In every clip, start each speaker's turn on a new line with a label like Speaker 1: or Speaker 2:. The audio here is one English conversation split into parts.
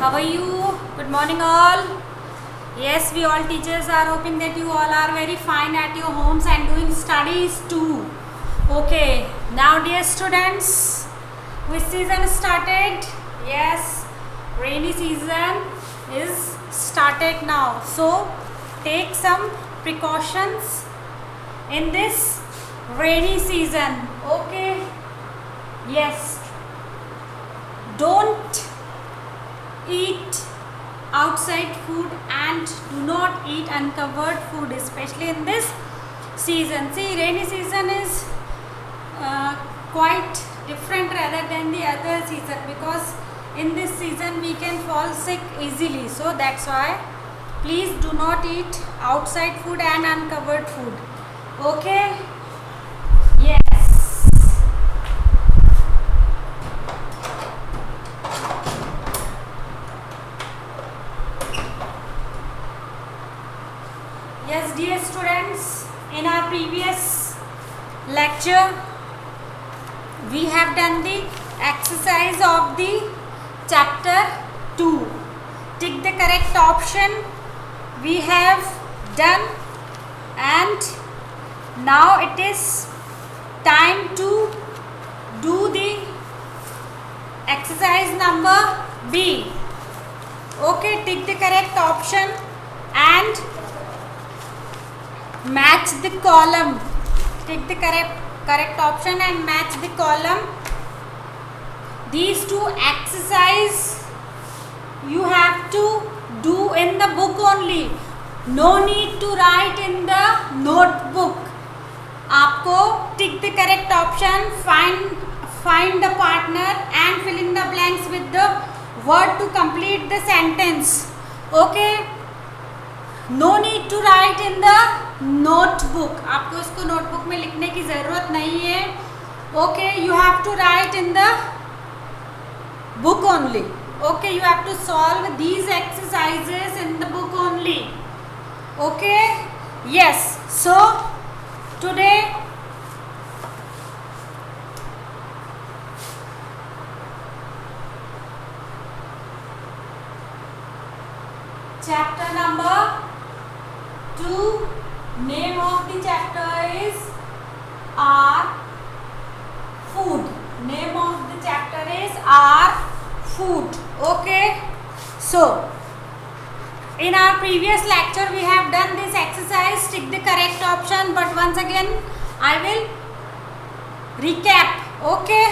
Speaker 1: How are you? Good morning all. Yes, we all teachers are hoping that you all are very fine at your homes and doing studies too. Okay, now dear students, which season started? Yes, rainy season is started now. So take some precautions in this rainy season. Okay, yes, don't eat outside food and do not eat uncovered food, especially in this season. See, rainy season is quite different rather than the other season, because in this season we can fall sick easily. So that's why please do not eat outside food and uncovered food. Okay, yes. Yes, dear students, in our previous lecture we have done the exercise of the chapter 2. Tick the correct option we have done, and now it is time to do the exercise number B. Okay, tick the correct option and match the column. Take the correct option and match the column. These two exercise you have to do in the book only. No need to write in the notebook. आपको tick the correct option, find the partner and fill in the blanks with the word to complete the sentence. Okay. No need to write in the notebook. आपको इसको notebook में लिखने की ज़रूरत नहीं है. Okay, you have to write in the book only. Okay, you have to solve these exercises in the book only. Okay, yes. So today chapter number 2, name of the chapter is our food. Name of the chapter is our food. Okay, so in our previous lecture we have done this exercise. Tick the correct option, but once again I will recap. Okay,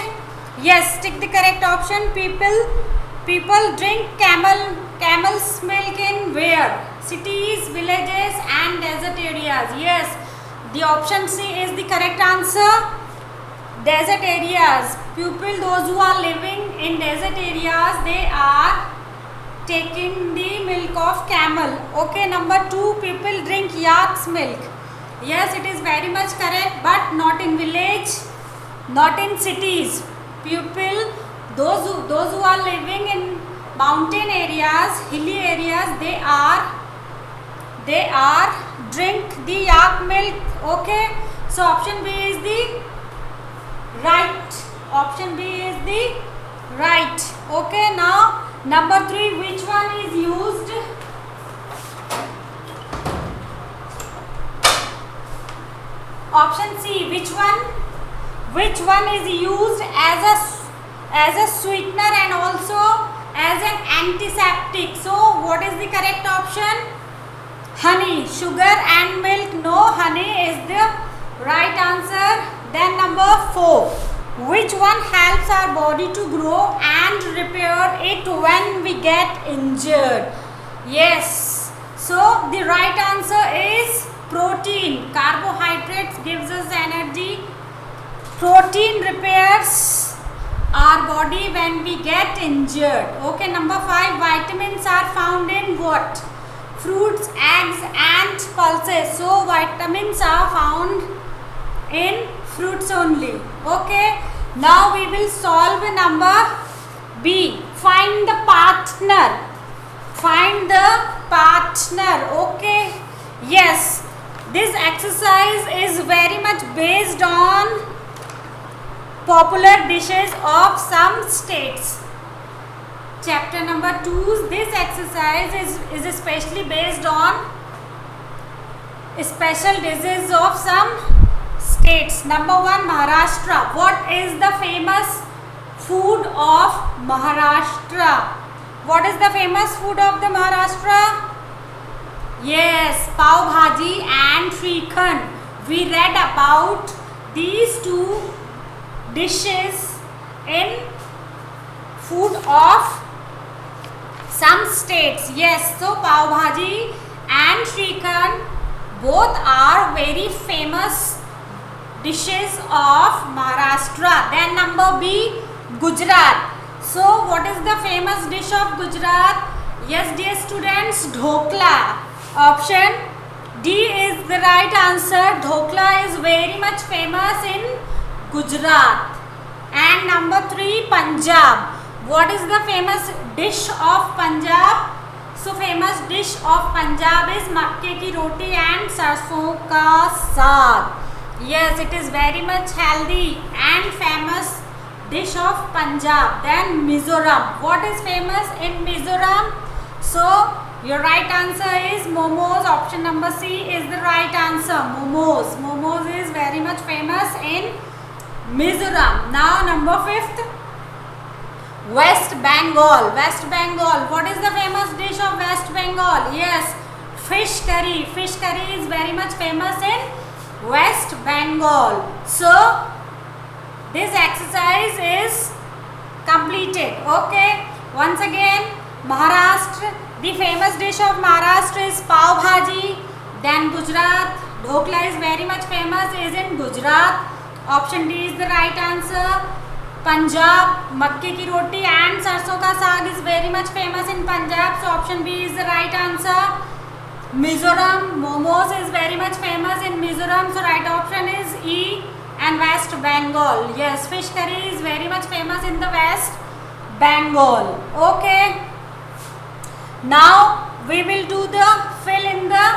Speaker 1: yes, tick the correct option. People drink camel's milk in where? Cities, villages and desert areas. Yes, the option C is the correct answer. Desert areas. People, those who are living in desert areas, they are taking the milk of camel. Okay, number 2, people drink yak's milk. Yes, it is very much correct, but not in village, not in cities. People, those who are living in mountain areas, hilly areas, they are drink the yak milk. Okay, so option B is the right. Option B is the right. Okay, now number 3, which one is used? Option C, which one is used as a sweetener and also as an antiseptic? So what is the correct option? Honey. Sugar and milk, no, honey is the right answer. Then number 4, which one helps our body to grow and repair it when we get injured? Yes, so the right answer is protein. Carbohydrates gives us energy. Protein repairs our body when we get injured. Okay, number 5, vitamins are found in what? Fruits, eggs and pulses. So vitamins are found in fruits only. Okay, now we will solve number B. Find the partner. Find the partner. Okay, yes, this exercise is very much based on popular dishes of some states. chapter number 2. This exercise is especially based on special dishes of some states. Number 1, Maharashtra. What is the famous food of Maharashtra? What is the famous food of the Maharashtra? Yes, pav bhaji and shrikhand. We read about these two dishes in food of some states. Yes, so pav bhaji and shrikhand both are very famous dishes of Maharashtra. Then number B, Gujarat. So what is the famous dish of Gujarat? Yes, dear students, dhokla. Option D is the right answer. Dhokla is very much famous in Gujarat. And number 3, Punjab. What is the famous dish of Punjab? So famous dish of Punjab is makke ki roti and sarson ka saag. Yes, it is very much healthy and famous dish of Punjab. Then Mizoram. What is famous in Mizoram? So your right answer is momos. Option number C is the right answer. Momos. Momos is very much famous in Mizoram. Now number 5th, West Bengal. West Bengal. What is the famous dish of West Bengal? Yes, fish curry. Fish curry is very much famous in West Bengal. So this exercise is completed. Okay. Once again, Maharashtra. The famous dish of Maharashtra is pav bhaji. Then Gujarat. Dhokla is very much famous is in Gujarat. Option D is the right answer. Punjab, makke ki roti and sarson ka saag is very much famous in Punjab. So option B is the right answer. Mizoram, momos is very much famous in Mizoram. So right option is E. And West Bengal. Yes, fish curry is very much famous in the West Bengal. Okay. Now we will do the fill in the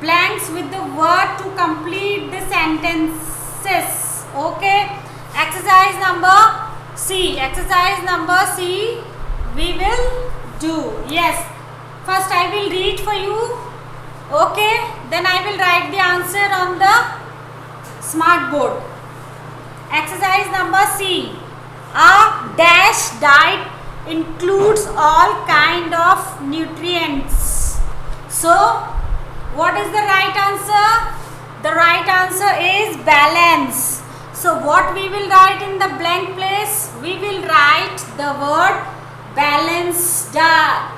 Speaker 1: blanks with the word to complete the sentences. Okay. Exercise number C. Exercise number C we will do. Yes. First I will read for you. Okay. Then I will write the answer on the smart board. Exercise number C. A dash diet includes all kind of nutrients. So what is the right answer? The right answer is balance. So what we will write in the blank place? We will write the word balanced diet.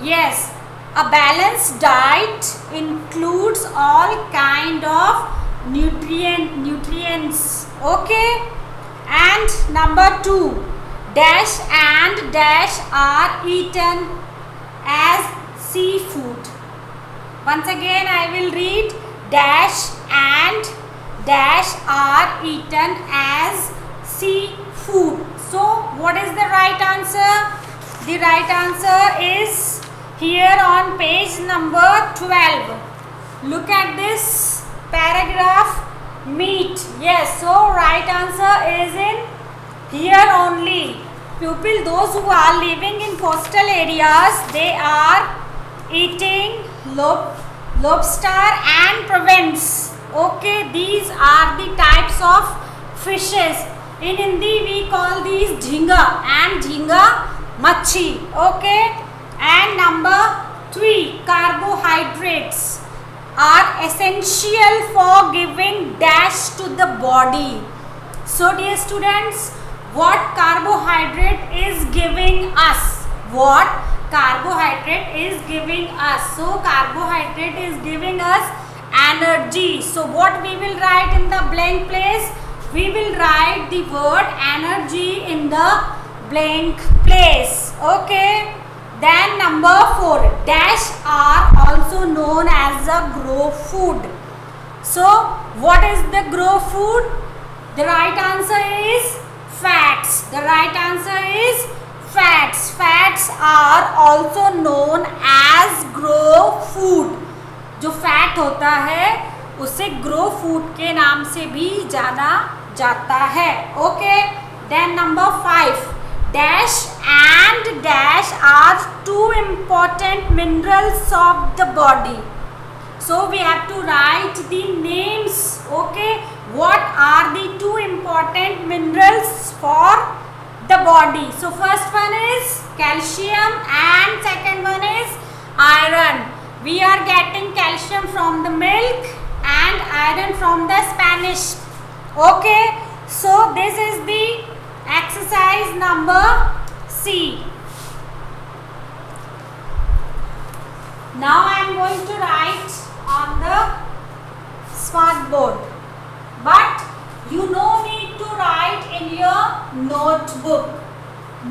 Speaker 1: Yes, a balanced diet includes all kind of nutrients. Okay. And number 2, dash and dash are eaten as seafood. Once again I will read. Dash and dash are eaten as seafood. So what is the right answer? The right answer is here on page number 12. Look at this paragraph, meat. Yes, so right answer is in here only. Pupil, those who are living in coastal areas, they are eating lobster and prawns. Okay, these are the types of fishes. In Hindi we call these jhinga and jhinga machi. Okay. And number 3, carbohydrates are essential for giving dash to the body. So dear students, what carbohydrate is giving us? What carbohydrate is giving us? So carbohydrate is giving us energy. So what we will write in the blank place? We will write the word energy in the blank place. Okay. Then number 4, dash are also known as a grow food. So what is the grow food? The right answer is fats. The right answer is fats. Fats are also known as grow food. जो fat होता है उसे grow food के नाम से भी जाना जाता है. Okay. Then number 5, dash and dash are two important minerals of the body? So we have to write the names. Okay, what are the two important minerals for the body? So first one is calcium and second one is iron. We are getting calcium from the milk and iron from the Spanish. Okay, so this is the exercise number C. Now I am going to write on the smart board, but you no need to write in your notebook.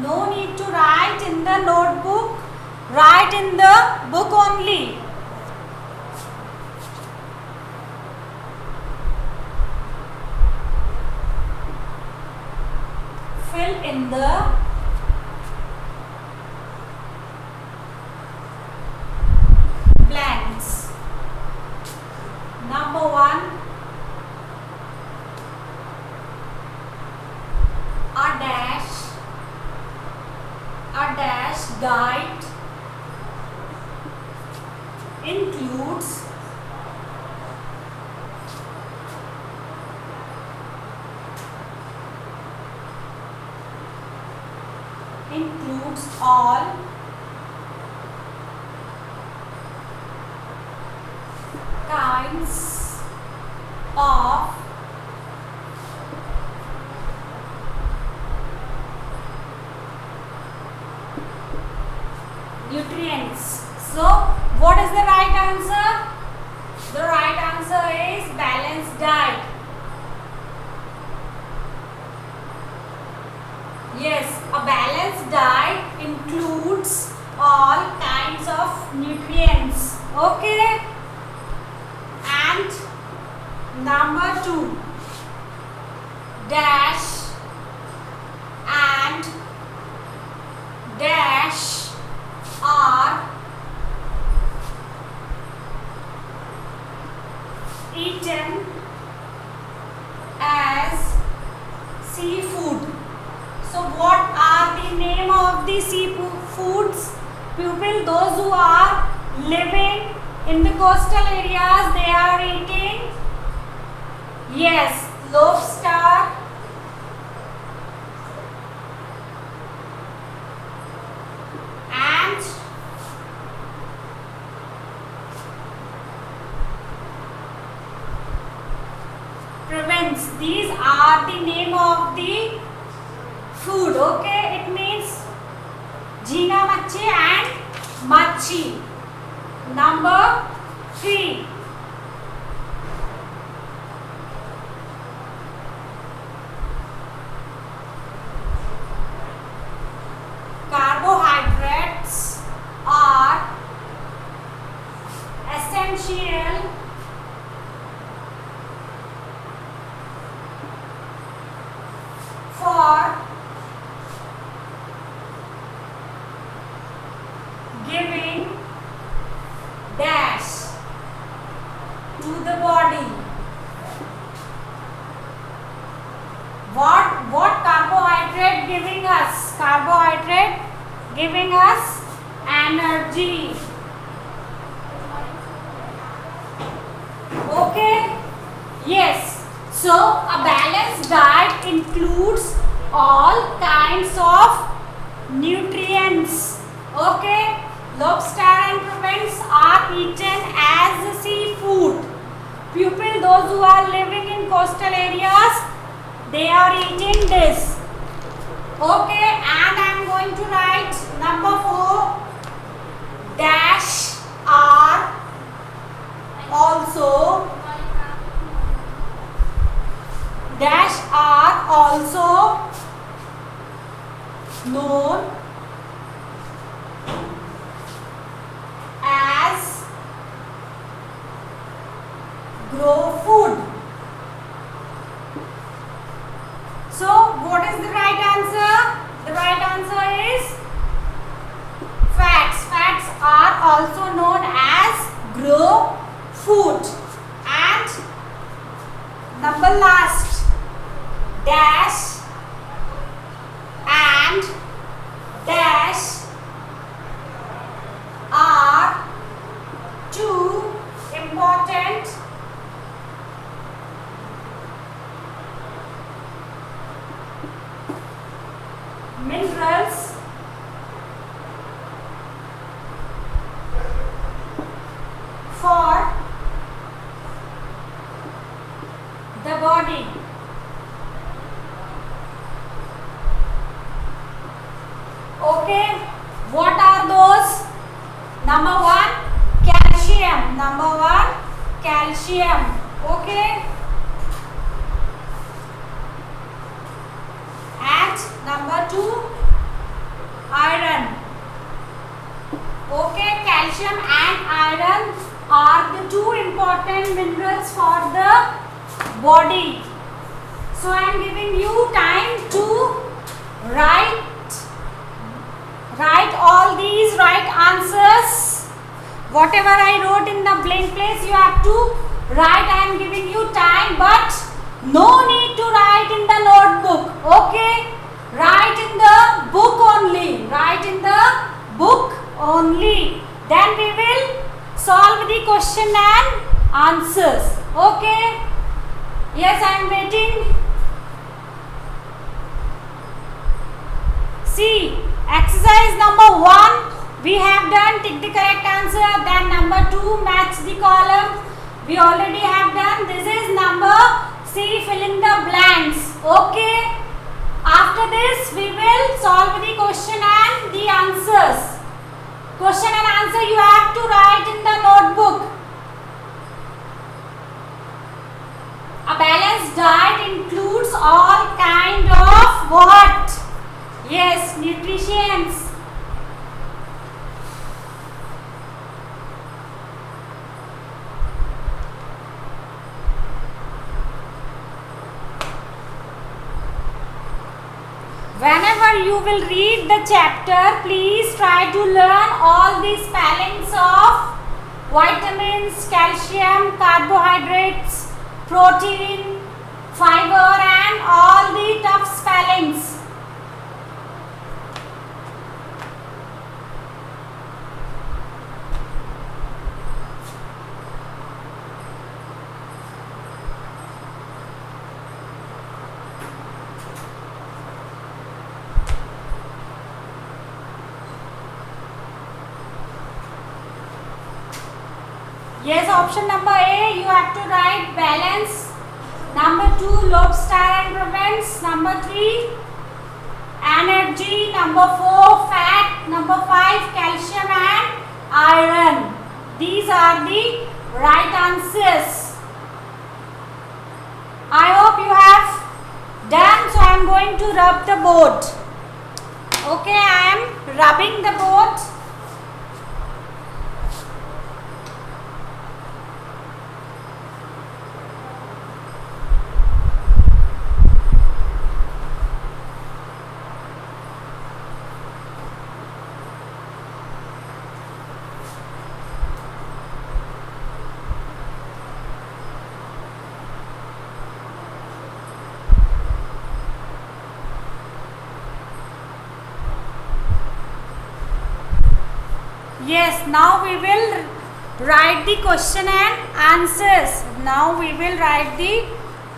Speaker 1: No need to write in the notebook. Write in the book only. Fill in the blanks. Number 1, a dash diet includes all kinds of nutrients. So what is the right answer? The right answer is balanced diet. Yes, a balanced diet includes all kinds of nutrients. Okay. And number 2, dash and dash are eaten as seafood. So what are the name of the seafoods? Pupil, those who are living in the coastal areas, they are eating, yes, lobster, and prawns. These are the name of the food. Okay, it means jheenga machhi and machi. Number 3, carbohydrates are essential for giving dash to the body. What carbohydrate giving us? Carbohydrate giving us energy. Okay, yes. So a balanced diet includes all kinds of nutrients. Okay, lobster and prawns are eaten as seafood. Pupil, those who are living in coastal areas, they are eating this. Okay, and I am going to write number 4, dash are also known as grow food. So what is the right answer? The right answer is What are those? Number one, calcium. Number one, calcium. Okay. And number two, iron. Okay, calcium and iron are the two important minerals for the body. So I am giving you time to write all these right answers. Whatever I wrote in the blank place, you have to write. I am giving you time, but no need to write in the notebook. Okay, write in the book only. Write in the book only. Then we will solve the question and answers. Okay. Yes, I am waiting. See, exercise number 1 we have done, tick the correct answer. Then number 2, match the column, we already have done. This is number C, fill in the blanks. Okay. After this we will solve the question and the answers. Question and answer you have to write in the notebook. A balanced diet includes all kind of what? Yes, nutrients. Whenever you will read the chapter, please try to learn all the spellings of vitamins, calcium, carbohydrates, protein, fiber and all the tough spellings. Yes, option number A, you have to write balance. Number 2, lobster and prevents. Number 3, energy. Number 4, fat. Number 5, calcium and iron. These are the right answers. I hope you have done. So I am going to rub the board. Okay, I am rubbing the board. Yes, now we will write the question and answers. Now we will write the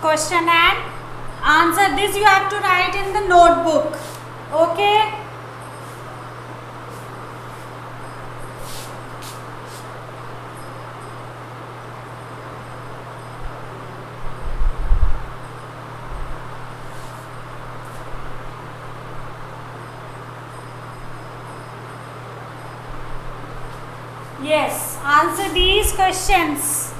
Speaker 1: question and answer. This you have to write in the notebook. Okay. Yes, answer these questions.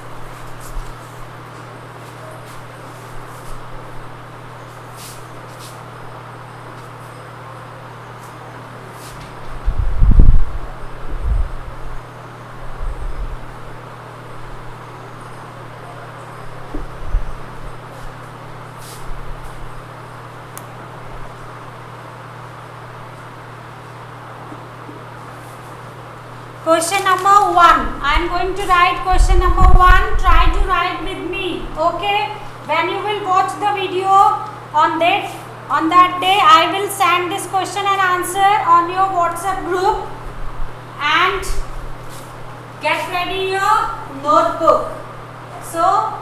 Speaker 1: Question number 1. I am going to write question number 1. Try to write with me. Okay. When you will watch the video on that day, I will send this question and answer on your WhatsApp group. And get ready your notebook. So,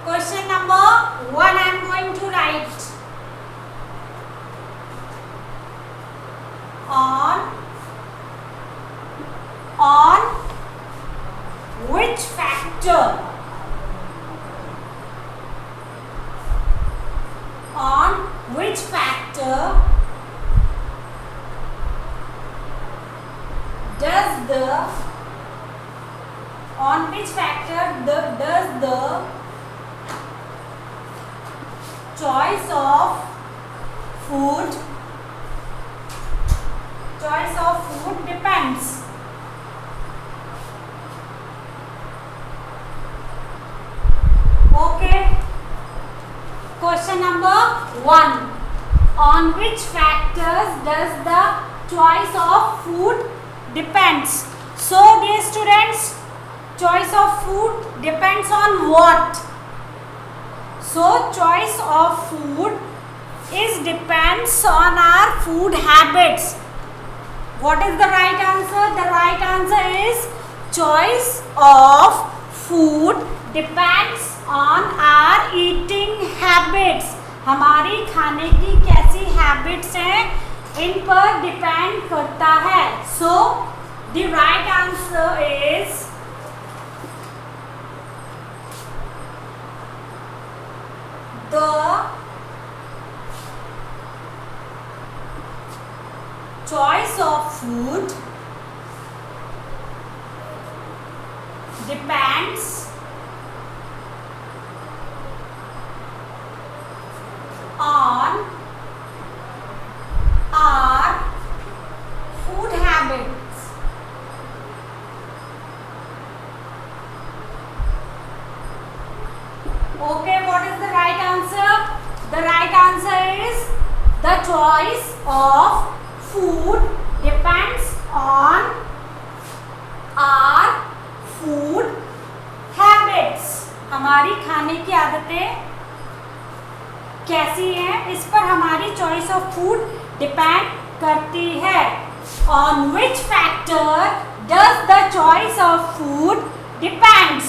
Speaker 1: question number 1 I am going to write. On which factor? On which factor does the choice of food depends? Okay. Question number 1. On which factors does the choice of food depends? So dear students, choice of food depends on what? So choice of food depends on our food habits. What is the right answer? The right answer is choice of food depends on our eating habits. हमारी खाने की कैसी habits हैं इन पर depend करता है. So the right answer is the choice of food depends on our food habits. Okay, what is the right answer? The right answer is the choice of food depends on our food habits. हमारी खाने की आदतें कैसी हैं इस पर हमारी choice of food depend करती है. On which factor does the choice of food depends?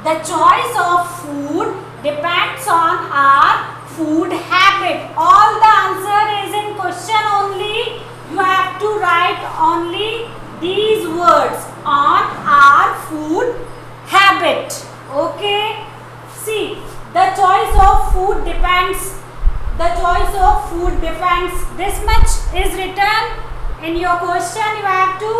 Speaker 1: The choice of food depends on our food habit. All the answer is in question only. You have to write only these words, on our food habit. Okay, see, the choice of food depends. The choice of food depends. This much is written in your question. You have to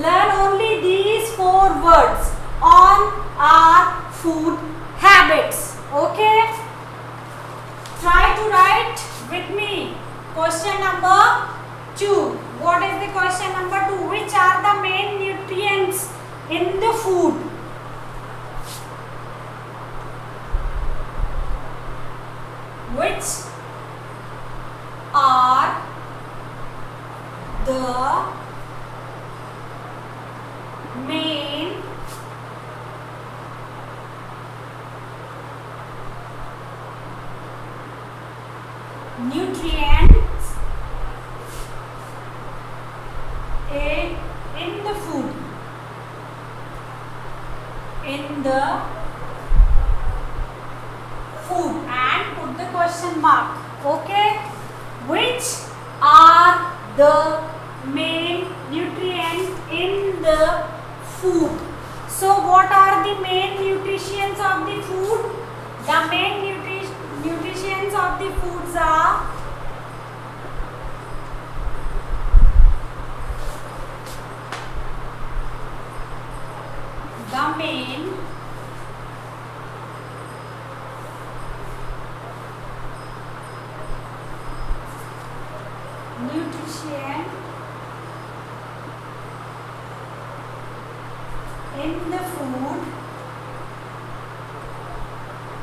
Speaker 1: learn only these 4 words, on our food habits. Okay, try to write with me. Question number 2. What is the question number 2? Which are the main nutrients in the food? Which are the main nutrients in the food? In the food, and put the question mark. Okay, which are the main nutrients in the food? So what are the main nutrients of the food? The main nutrients of the foods are the main nutrition in the food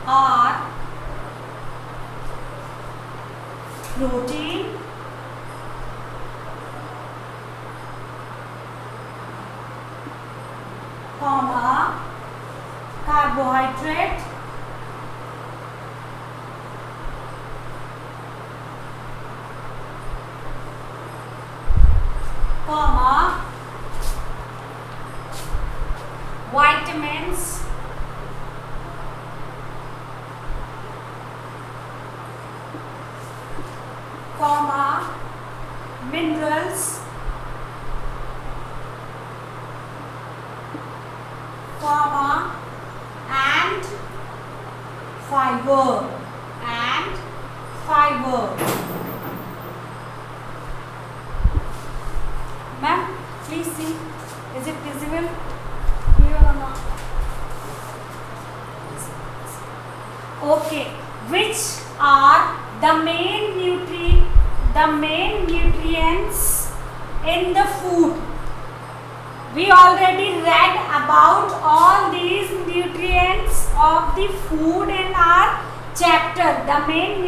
Speaker 1: are protein, carbohydrate, vitamins, minerals, and fiber. Ma'am, please see, is it main nutrients in the food. We already read about all these nutrients of the food in our chapter. The main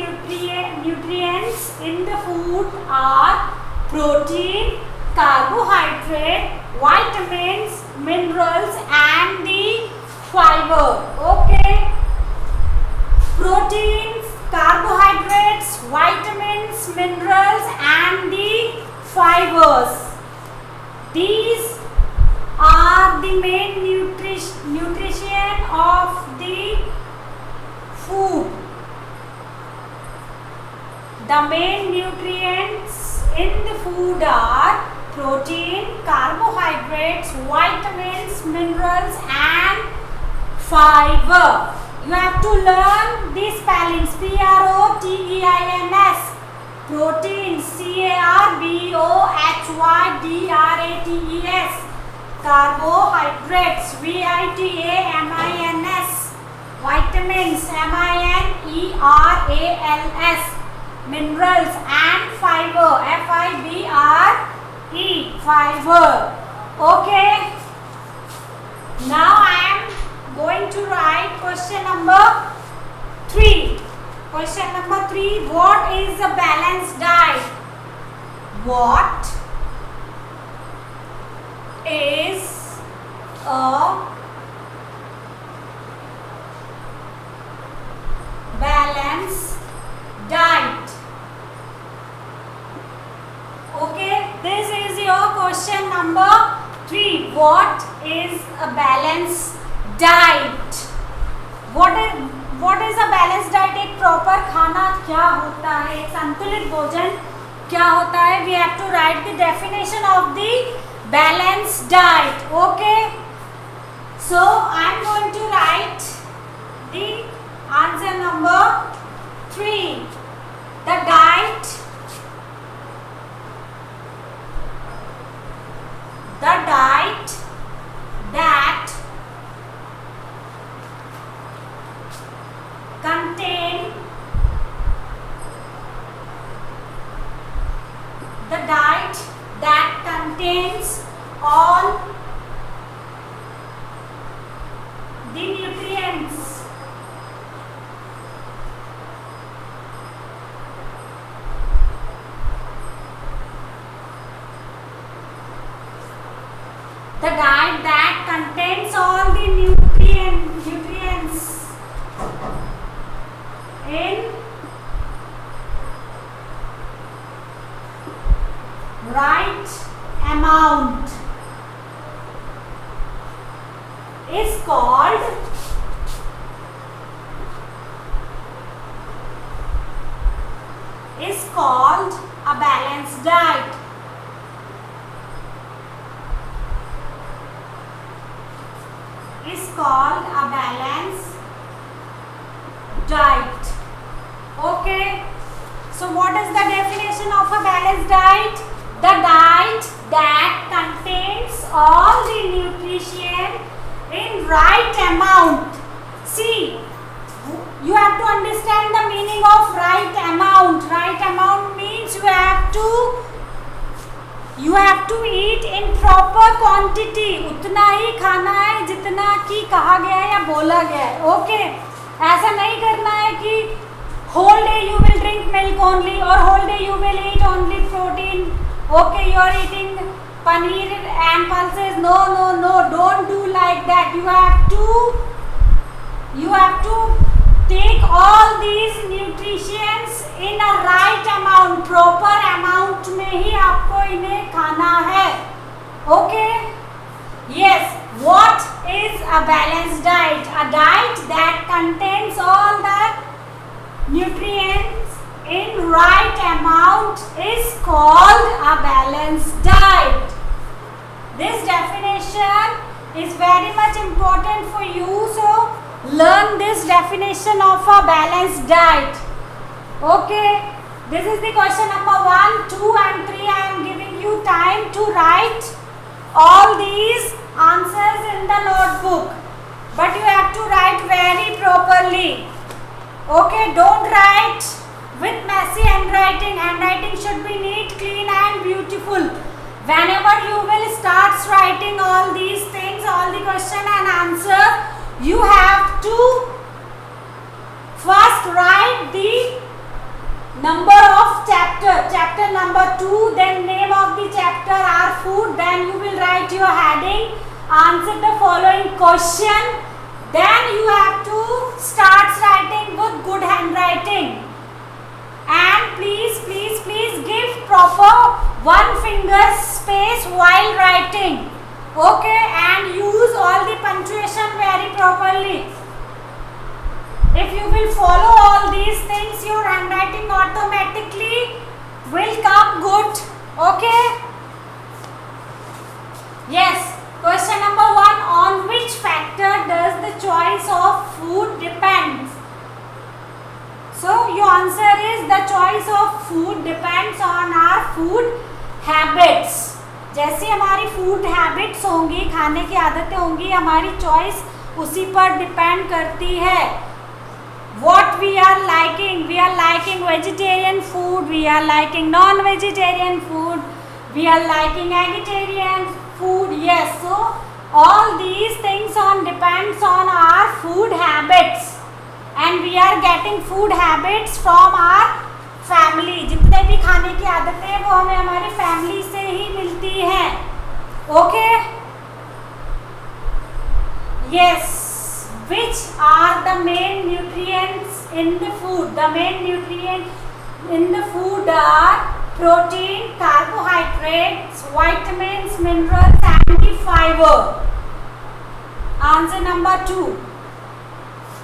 Speaker 1: nutrients in the food are protein, carbohydrate, vitamins, minerals and the fiber. Okay. Proteins, carbohydrates, vitamins, minerals and the fibers. These are the main nutrition of the food. The main nutrients in the food are protein, carbohydrates, vitamins, minerals and fiber. You have to learn these spellings. Proteins. Protein. Carbohydrates. Carbohydrates. Vitamins. Vitamins. Minerals. Minerals and fiber. Fiber. Okay. Now I am going to write question number 3. Question number 3. What is a balanced diet? What is a balanced diet? Okay, this is your question number 3. What is a balanced diet? What is a balanced diet? एक proper खाना क्या होता है, एक संतुलित भोजन क्या होता है? We have to write the definition of the balanced diet. Okay, so I am going to write the answer number 3. The diet that contains all the nutrients. The diet that contains all the nutrients in right amount is called a balanced diet. Is called a balanced diet. Okay, so what is the definition of a balanced diet? The diet that contains all the nutrition in right amount. See, you have to understand the meaning of right amount. Right amount means you have to eat in proper quantity. उतना ही खाना है जितना कि कहा गया है या बोला गया है. ओके, ऐसा नहीं करना है कि whole day you will drink milk only or whole day you will eat only protein. Okay, you are eating paneer and pulses. No, don't do like that. You have to take all these nutrients in a right amount. Proper amount में ही आपको इन्हें खाना है. Okay? Yes. What is a balanced diet? A diet that contains all the nutrients in right amount is called a balanced diet. This definition is very much important for you, so learn this definition of a balanced diet. Okay, this is the question number 1, 2 and 3. I am giving you time to write all these answers in the notebook, but you have to write very properly. Okay, don't write with messy handwriting. Handwriting should be neat, clean and beautiful. Whenever you will start writing all these things, all the question and answer, you have to first write the number of chapter number 2, then name of the chapter or food, then you will write your heading, answer the following question, then you have to start writing with good handwriting. And please give proper one finger space while writing, okay, and use all the punctuation very properly. If you will follow all these things, your handwriting automatically will come good, okay. Yes, question number 1, on which factor does the choice of food depends? So your answer is the choice of food depends on our food habits. जैसी हमारी food habits होंगी, खाने की आदतें होंगी, हमारी choice उसी पर डिपेंड करती है. What we are liking vegetarian food, we are liking non-vegetarian food, we are liking vegetarian food. Yes, so all these things depends on our food habits. And we are getting food habits from our family. जितने भी खाने की आदतें हैं वो हमें हमारी family से ही मिलती हैं, okay. Yes, which are the main nutrients in the food? The main nutrients in the food are protein, carbohydrates, vitamins, minerals and the fiber. Answer number 2.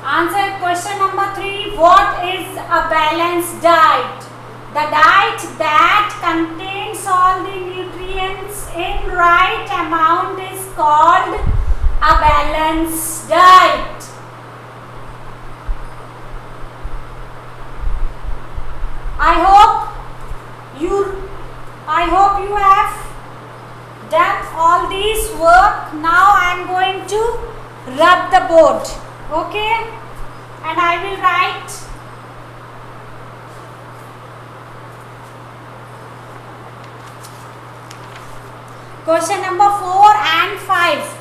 Speaker 1: Answer question number 3. What is a balanced diet? The diet that contains all the nutrients in right amount is called a balanced diet. I hope you have done all this work. Now I am going to rub the board, okay, and I will write question number 4 and 5.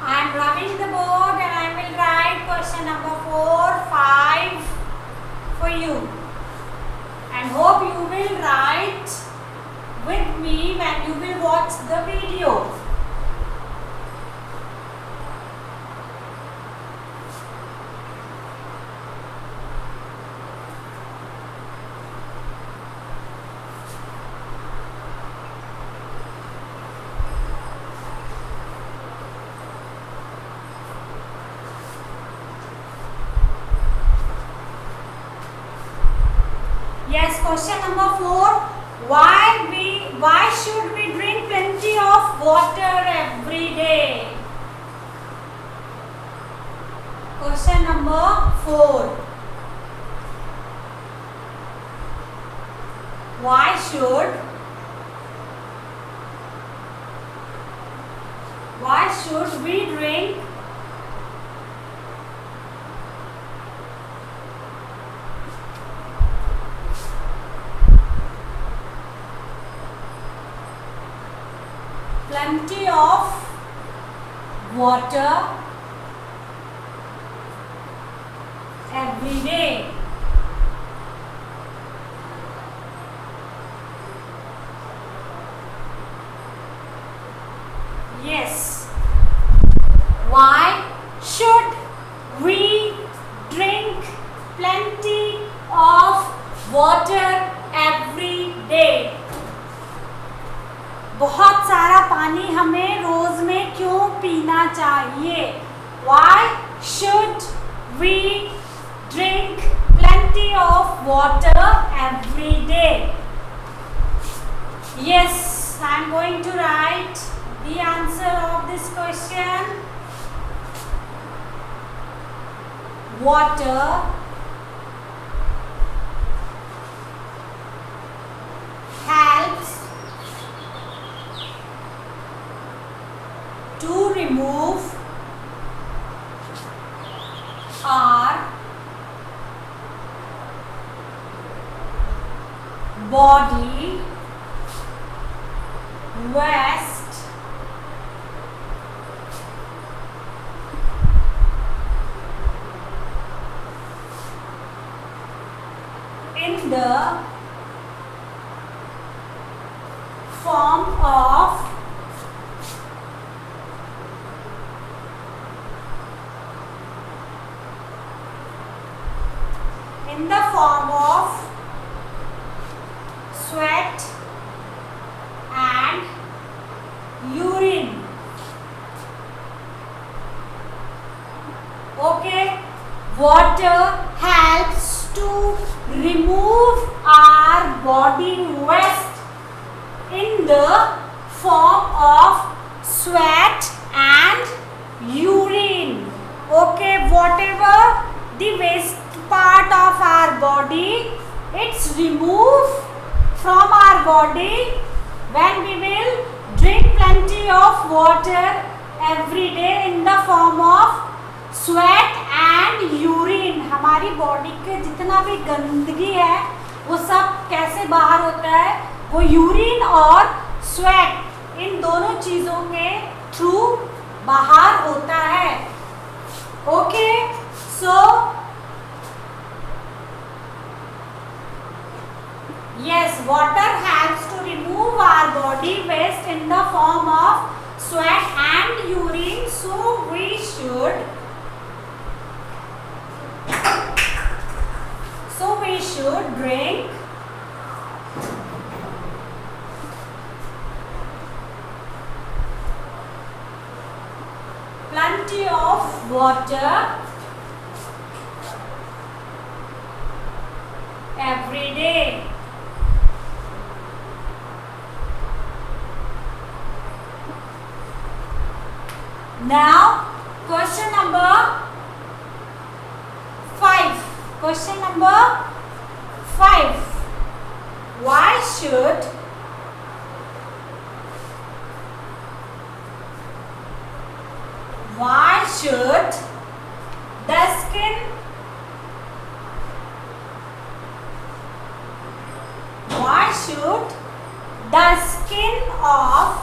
Speaker 1: I am rubbing the board and I will write question number 4, 5 for you. And hope you will write with me when you will watch the video. Yes, question number 4. Why should we drink plenty of water every day? Question number 4. Why should we drink plenty of water every day? Yes. Why should we drink plenty of water every day? बहुत सारा पानी हमें रोज में क्यों पीना चाहिए? Why should we drink plenty of water every day? Yes, I am going to write the answer of this question. Water helps to remove our body waste in the form of sweat and urine. Okay, water helps to remove our body waste in the form of sweat and urine. Okay, whatever the waste part of our body, it's removed from our body when we will drink plenty of water every day in the form of sweat and urine. हमारी body के जितना भी गंदगी है वो सब कैसे बाहर होता है? वो यूरिन और स्वेट इन दोनों चीजों के थ्रू बाहर होता है. Okay, so yes, water helps to remove our body waste in the form of sweat and urine. So we should drink plenty of water every day. Now, question number 5. Question number 5. Why should the skin of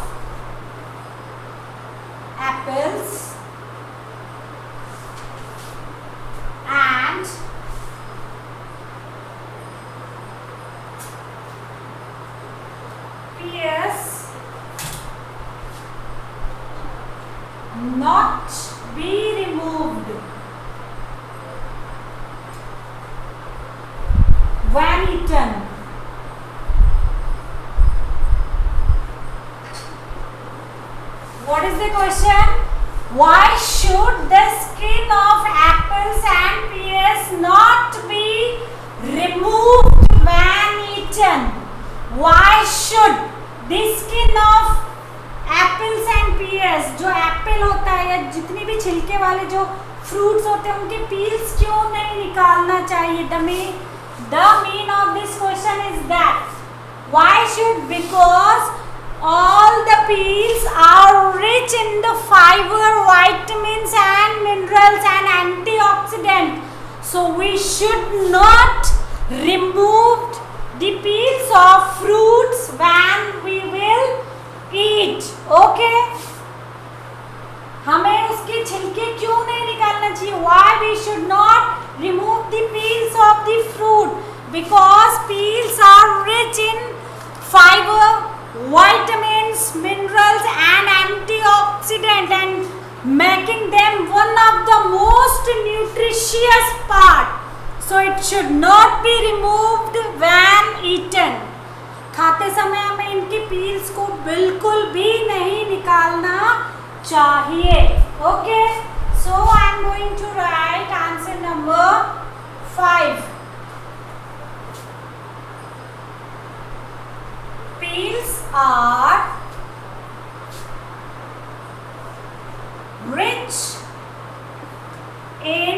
Speaker 1: apples and pears not be removed when eaten? What is the question? Why should the skin of apples and pears not be removed when eaten? Why should the skin of apples and pears, जो Apple होता है या जितनी भी छिलके वाले जो fruits होते हैं उनके पील्स क्यों नहीं निकालना चाहिए? The mean of this question is that why should? Because all the peels are rich in the fiber, vitamins and minerals and antioxidant. So we should not remove the peels of fruits when we will eat. Okay? हमें उसके छिलके क्यों नहीं निकालना चाहिए? Why we should not remove the peels of the fruit? Because peels are rich in fiber, vitamins, minerals and antioxidant and making them one of the most nutritious part. So it should not be removed when eaten. खाते समय हमें इनकी peels को बिल्कुल भी नहीं निकालना चाहिए. Okay, so I am going to write answer number 5. Peels are rich in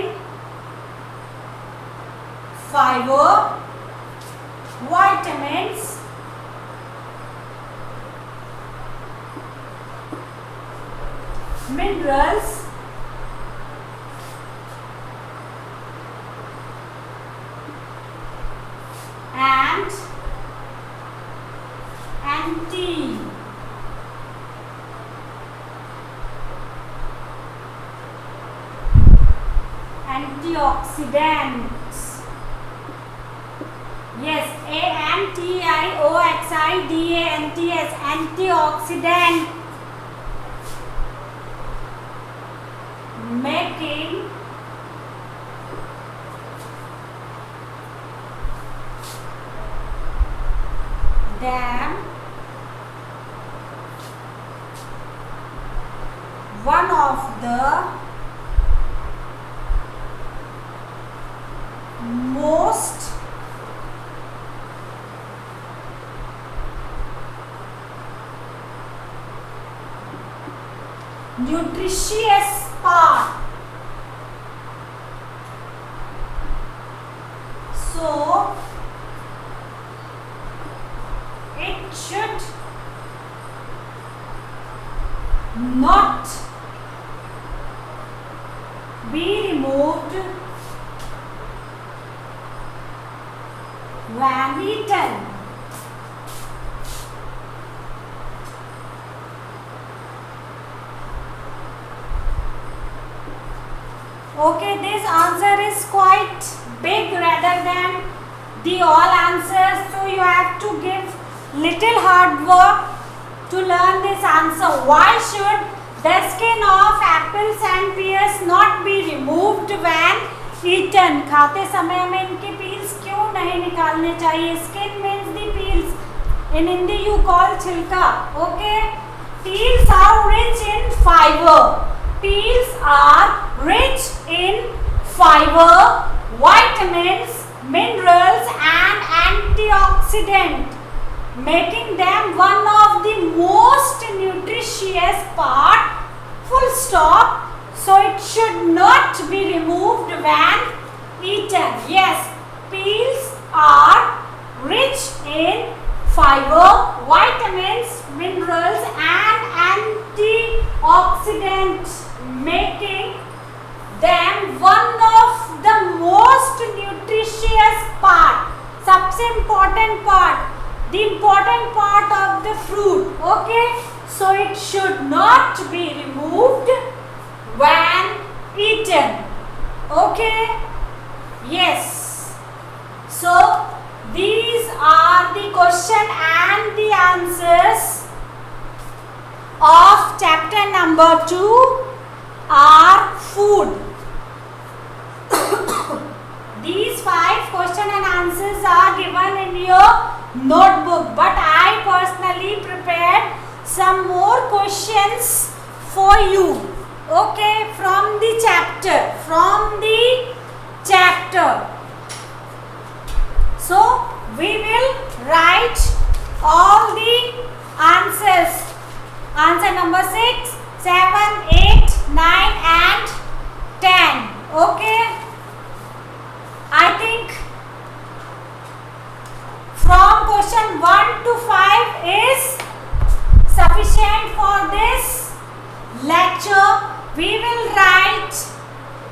Speaker 1: fiber, vitamins, minerals and antioxidants. Yes, antioxidants, antioxidant, making them one of the most nutritious part. So it should not be removed when eaten. Okay, this answer is quite big rather than the all answers, so you have to give little hard work to learn this answer. Why should the skin of apples and pears not be removed when eaten? खाते समय हमें इनके peels क्यों नहीं निकालने चाहिए? Skin means the peels. In Hindi you call छिलका. Okay. Peels are rich in fiber. Peels are rich in fiber, vitamins, minerals and antioxidant, making them one of the most nutritious part, full stop. So it should not be removed when eaten. Yes, peels are rich in fiber, vitamins, minerals and antioxidants, making them one of the most nutritious part. सबसे important part, the important part of the fruit. Okay, so it should not be removed when eaten. Okay, yes. So these are the question and the answers of chapter number 2, are food. These 5 question and answers are given in your notebook, but I personally prepared some more questions for you. Okay, from the chapter. So we will write all the answers. Answer number 6, 7, 8, 9 and 10. Okay, I think from question 1 to 5 is sufficient for this lecture. We will write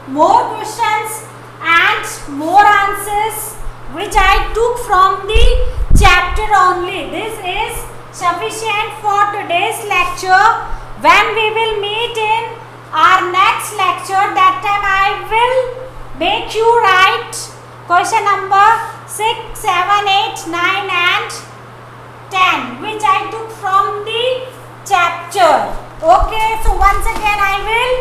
Speaker 1: more questions and more answers which I took from the chapter only. This is sufficient for today's lecture. When we will meet in our next lecture, that time I will make you write question number 6, 7, 8, 9 and 10 which I took from the chapter. Okay, so once again I will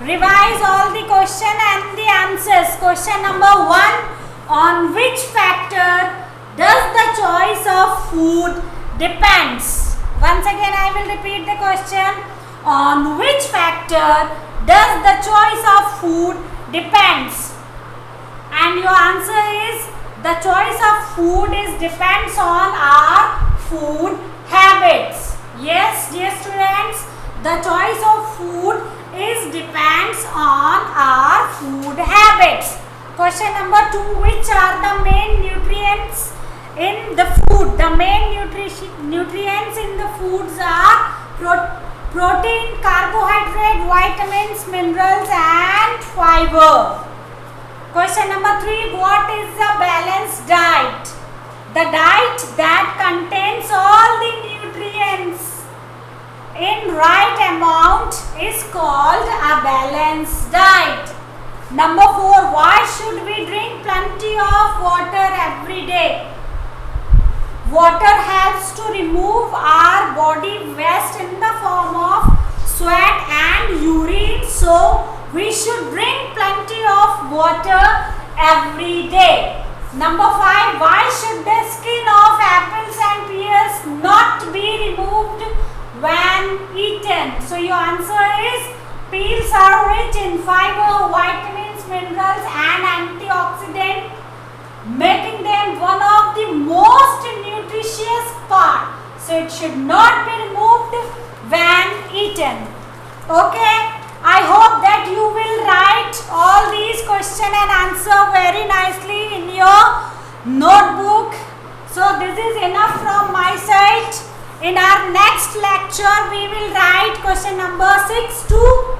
Speaker 1: revise all the question and the answers. Question number 1, on which factor does the choice of food depends? Once again I will repeat the question. On which factor does the choice of food depends? And your answer is the choice of food depends on our food habits. Yes, dear students, the choice of food depends on our food habits. Question number 2, which are the main nutrients in the food? The main nutrients in the foods are protein, carbohydrate, fiber. Question number 3, what is a balanced diet? The diet that contains all the nutrients in right amount is called a balanced diet. Number 4, why should we drink plenty of water every day? Water helps to remove our body waste in the form of sweat and urine, so we should drink plenty of water every day. Number 5, why should the skin of apples and pears not be removed when eaten? So your answer is peels are rich in fiber, vitamins, minerals and antioxidants, making them one of the most nutritious part. So it should not be removed when eaten. Okay, I hope that you will write all these questions and answer very nicely in your notebook. So this is enough from my side. In our next lecture, we will write question number 6 to